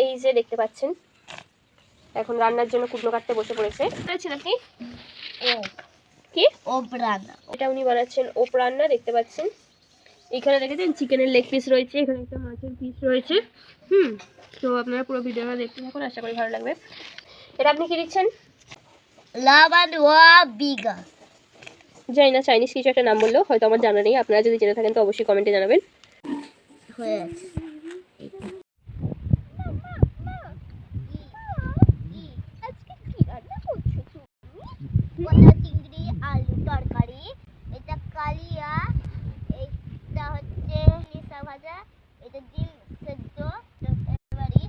এই যে দেখতে পাচ্ছেন এখন রান্নার জন্য কুটনো কাটতে বসে পড়েছে। আছেন আপনি কি ওপ রান্না, এটা উনি বানাচ্ছেন ওপ রান্না। দেখতে পাচ্ছেন এখানে দেখেছেন চিকেনের লেগ পিস রয়েছে, এখানে একটা মাছের পিস রয়েছে। তো আপনারা পুরো ভিডিওটা দেখতে থাকুন, আশা করি ভালো লাগবে। এটা আপনি কি দিচ্ছেন? লাবান ওয়া বিগা, জানি না, চাইনিজ কিছু একটা নাম বললো, হয়তো আমার জানা নেই। আপনারা যদি জেনে থাকেন তো অবশ্যই কমেন্টে জানাবেন। হয়ে আছে। চিংড়ি আলু তরকারি, এটা কালিয়া, এটা হচ্ছে লিসা ভাজা, এটা ডিম সেদ্ধ, এবারে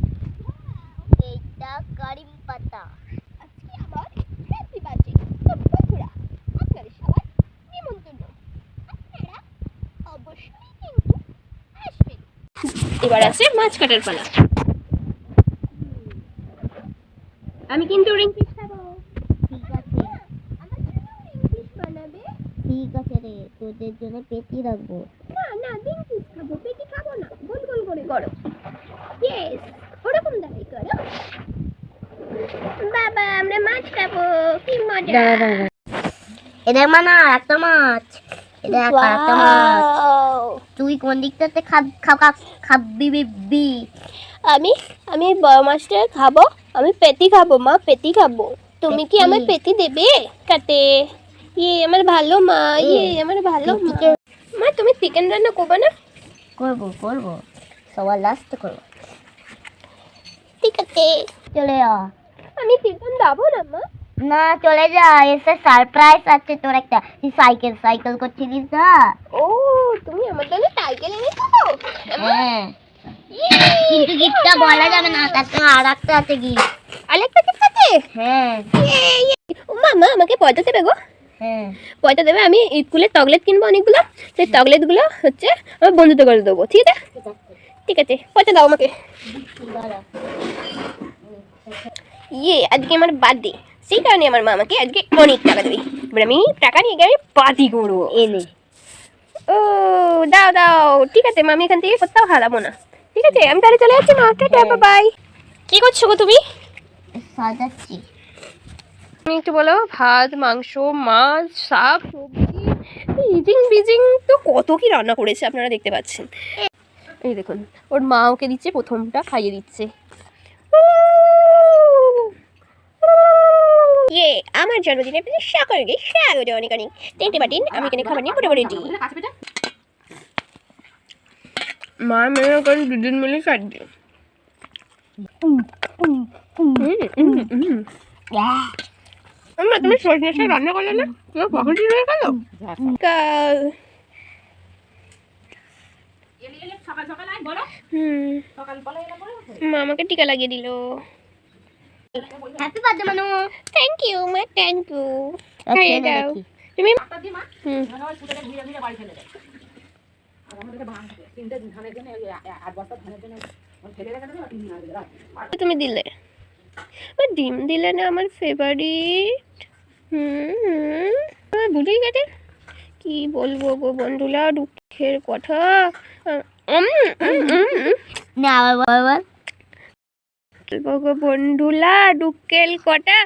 এটা কারি পাতা। আজকে আমার হ্যাপি বার্থডে তো বন্ধুরা, আপনাদের সবার নিমন্ত্রণ, আপনারা অবশ্যই কিন্তু আসবেন। এবার আছে মাছ কাটার পালা। আমি কিন্তু রিং পিস খাবো। ঠিক আছে, আমার জন্য রিং পিস বানাবে? ঠিক আছে রে, তোদের জন্য পেটি রাখবো। না না, রিং পিস খাবো, পেটি খাবো না। গোল গোল করে করো। ইয়েস, ওরকম দাঁড়াই করো। বাবা আমরা মাছ খাবো, কি মজা। এটা মানে একটা মাছ, এটা একটা মাছ। তুই কোন দিকটাতে খাবি বিবি? আমি বড় মাছটা খাবো। আমি পেটি খাবো মা, পেটি খাবো। তুমি কি আমার পেটি দেবে কাটে? ইয়ে আমার ভালো মা, ইয়ে আমার ভালো মা। মা তুমি চিকেন রান্না করবে না? করবো করবো, সবার লাস্ট করবো। ঠিক আছে, চলে যা। আমি চিকেন দাবো না মা। না চলে যা, এসে সারপ্রাইজ আছে তোর একটা। তুই সাইকেল করছিলিস না? ও তুমি আমার জন্য সাইকেল এনেছো? হ্যাঁ, কিন্তু গিফটটা বলা যাবে না, তার সঙ্গে আর একটা আছে গিফট। আরেকটা গিফট আছে? হ্যাঁ ও মা আমাকে পয়সা দেবে গো? হ্যাঁ, পয়সা দেবে, আমি স্কুলে চকলেট কিনবো অনেকগুলো, সেই চকলেটগুলো হচ্ছে আমার বন্ধুদের করে দেবো। ঠিক আছে ঠিক আছে, পয়সা দাও আমাকে। ইয়ে আজকে আমার বার্থডে, সেই কারণে আমার মা আমাকে আজকে অনেক টাকা দেবে। এবার আমি টাকা নিয়ে গিয়ে আমি পার্টি করবো। এনে ও দাও দাও, ঠিক আছে মা, আমি এখান থেকে কোথাও হারাবো না। ঠিক আছে আমি তাহলে চলে যাচ্ছি মা, টাটা বাই। কি করছো গো তুমি? সাজাচ্ছি। তুমি একটু বলো, ভাত মাংস মাছ শাক সবজি বিজিং তো কত কি রান্না করেছে আপনারা দেখতে পাচ্ছেন। এই দেখুন ওর মা ওকে দিচ্ছে, প্রথমটা খাইয়ে দিচ্ছে। ইয়ে আমার জন্মদিনে আপনাদের সকলকে স্বাগত, অনেক অনেক টেন্টে বাটিন। আমি এখানে খাবার নিয়ে মোটামুটি রেডি। মা মেয়ে ওখানে দুদিন মিলে কাটবে। তুমি সজনে শাক রান্না করলে না? তোমার পকেটে রয়ে গেল। মা আমাকে টিকা লাগিয়ে দিল। হ্যাপি বার্থডে মানু। থ্যাংক ইউ মা, থ্যাংক ইউ। খাইয়ে দাও তুমি। তুমি দিলে ডিম দিলে না, আমার ফেভারিট। আমার ভুলেই গেছে। কি বলবো গো বন্ধুরা, দুঃখের কথা। না আবার গো বন্ধুলা দুঃখের কথা।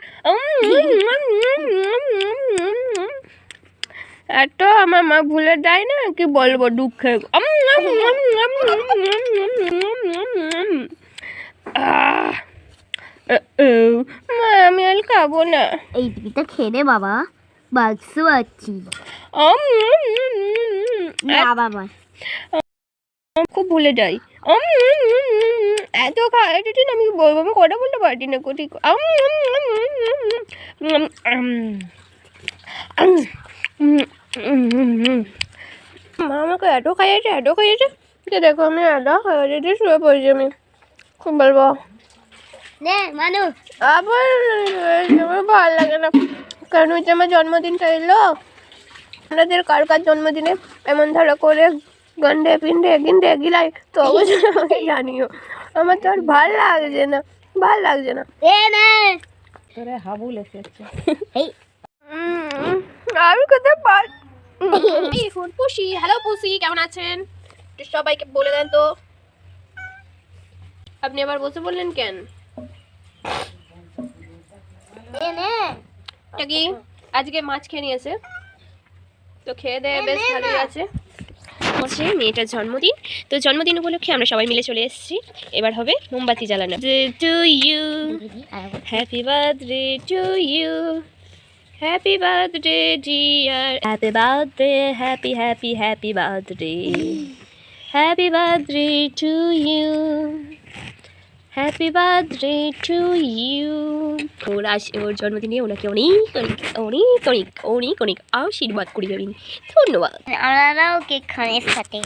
এত আমার মা ভুলে যায় না, কি বলবো দুঃখের। মা আমি আর খাবো না। এই পিঠা খেয়ে নে বাবা, বাক্সু আছি না বাবা, খুব ভুলে যাই। এত খাওয়া যদি আমি বলবো, আমি কথা বলতে পারি না ঠিক। মা আমাকে এত খাইয়েছে যে দেখো আমি এত খাইয়েছে, শুয়ে পড়েছি আমি। খুব বলবো নে মানু। আবার আমার ভালো লাগে না, কারণ হচ্ছে আমার জন্মদিনটা এলো। আপনাদের কার কার জন্মদিনে এমন ধারা করে গন্ডে পিন্ডে গিন্ডে গিলাই তো অবশ্যই আমাকে জানিও। আমার তো আর ভাল লাগছে না। এ নে তোরে হাবুল এসেছে। এই আমি কোথায় পার। পুষি, হ্যালো পুষি, কেমন আছেন? সবাইকে বলে দেন তো। আপনি আবার বসে বললেন কেন? এটা কি আজকে মাছ খেয়ে নিয়েছে, তো খেয়ে দেয়ে বেশ ভালোই আছে। হচ্ছে মেয়েটার জন্মদিন, তো জন্মদিন উপলক্ষে আমরা সবাই মিলে চলে এসেছি। এবার হবে মোমবাতি জ্বালানো। To you, happy birthday to you, happy birthday dear, happy birthday, happy happy happy birthday, happy birthday to you, happy birthday to you. ওর জন্মদিনে ওনাকে অনেক অনেক অনেক অনেক অনেক অনেক আশীর্বাদ করি যাবেন। ধন্যবাদ। আমরাও কেক খানের সাথে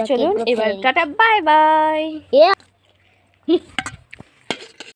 চলুন এবার টাটা, বাই বাই।